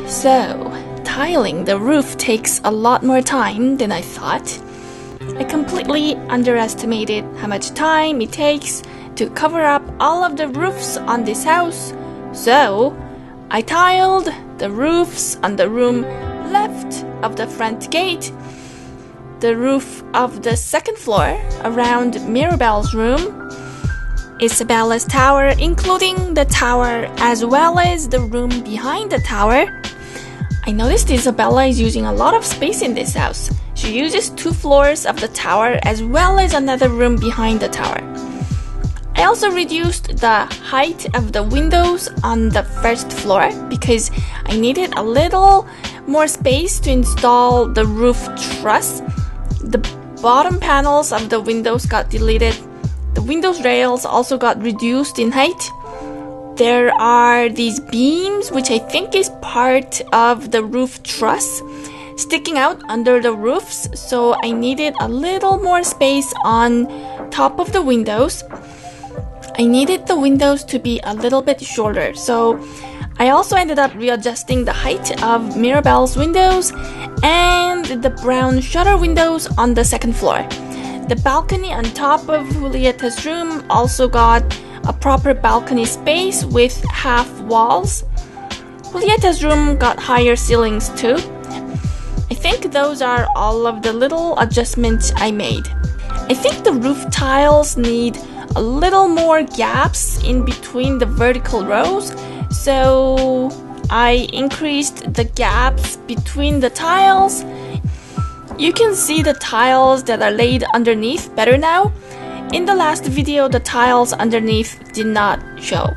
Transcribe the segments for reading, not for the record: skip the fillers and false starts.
So, tiling the roof takes a lot more time than I thought. I completely underestimated how much time it takes to cover up all of the roofs on this house. So, I tiled the roofs on the room left of the front gate, the roof of the second floor around Mirabel's room, Isabela's tower, including the tower as well as the room behind the tower. I noticed Isabela is using a lot of space in this house. She uses 2 floors of the tower as well as another room behind the tower. I also reduced the height of the windows on the first floor because I needed a little more space to install the roof truss. The bottom panels of the windows got deleted. The windows rails also got reduced in height. There are these beams, which I think is part of the roof truss, sticking out under the roofs, so I needed a little more space on top of the windows. I needed the windows to be a little bit shorter, so I also ended up readjusting the height of Mirabel's windows and the brown shutter windows on the second floor. The balcony on top of Julieta's room also got a proper balcony space with half walls. Julieta's room got higher ceilings too. I think those are all of the little adjustments I made. I think the roof tiles need a little more gaps in between the vertical rows, so I increased the gaps between the tiles. You can see the tiles that are laid underneath better now. In the last video, the tiles underneath did not show.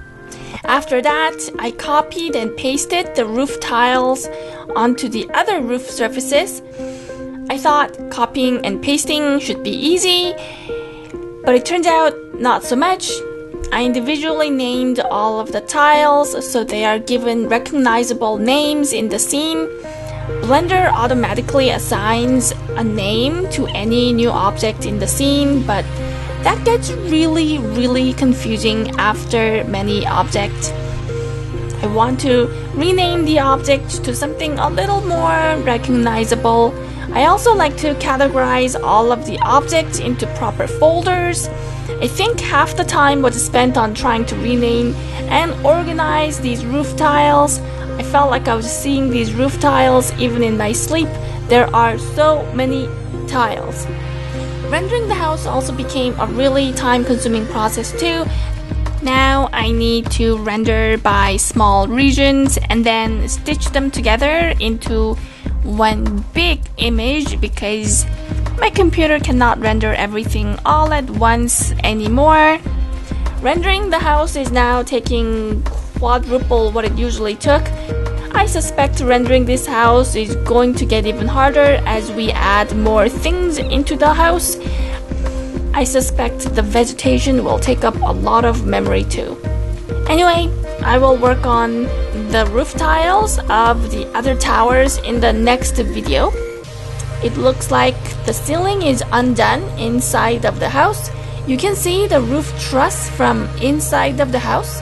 After that, I copied and pasted the roof tiles onto the other roof surfaces. I thought copying and pasting should be easy, but it turned out not so much. I individually named all of the tiles so they are given recognizable names in the scene. Blender automatically assigns a name to any new object in the scene, but that gets really confusing after many objects. I want to rename the object to something a little more recognizable. I also like to categorize all of the objects into proper folders. I think half the time was spent on trying to rename and organize these roof tiles. I felt like I was seeing these roof tiles even in my sleep. There are so many tiles. Rendering the house also became a really time-consuming process too. Now I need to render by small regions and then stitch them together into one big image because my computer cannot render everything all at once anymore. Rendering the house is now taking quadruple what it usually took. I suspect rendering this house is going to get even harder as we add more things into the house. I suspect the vegetation will take up a lot of memory too. Anyway, I will work on the roof tiles of the other towers in the next video. It looks like the ceiling is undone inside of the house. You can see the roof truss from inside of the house.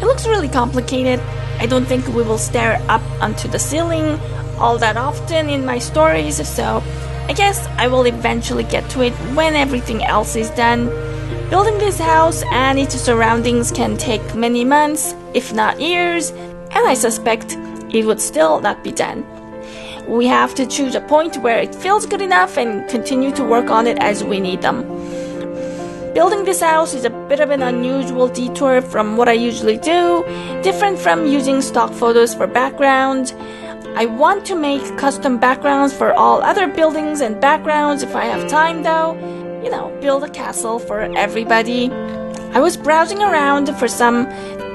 It looks really complicated. I don't think we will stare up onto the ceiling all that often in my stories, so I guess I will eventually get to it when everything else is done. Building this house and its surroundings can take many months, if not years, and I suspect it would still not be done. We have to choose a point where it feels good enough and continue to work on it as we need them. Building this house is a bit of an unusual detour from what I usually do, different from using stock photos for background. I want to make custom backgrounds for all other buildings and backgrounds if I have time though. You know, build a castle for everybody. I was browsing around for some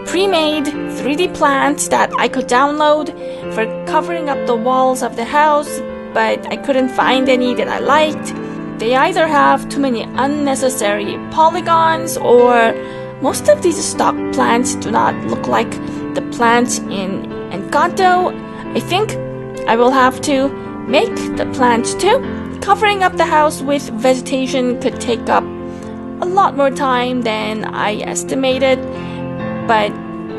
pre-made 3D plans that I could download for covering up the walls of the house, but I couldn't find any that I liked. They either have too many unnecessary polygons or most of these stock plants do not look like the plants in Encanto. I think I will have to make the plants too. Covering up the house with vegetation could take up a lot more time than I estimated, but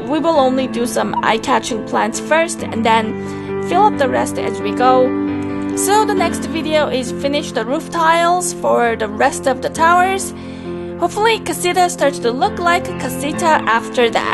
we will only do some eye-catching plants first and then fill up the rest as we go. So the next video is finish the roof tiles for the rest of the towers. Hopefully Casita starts to look like Casita after that.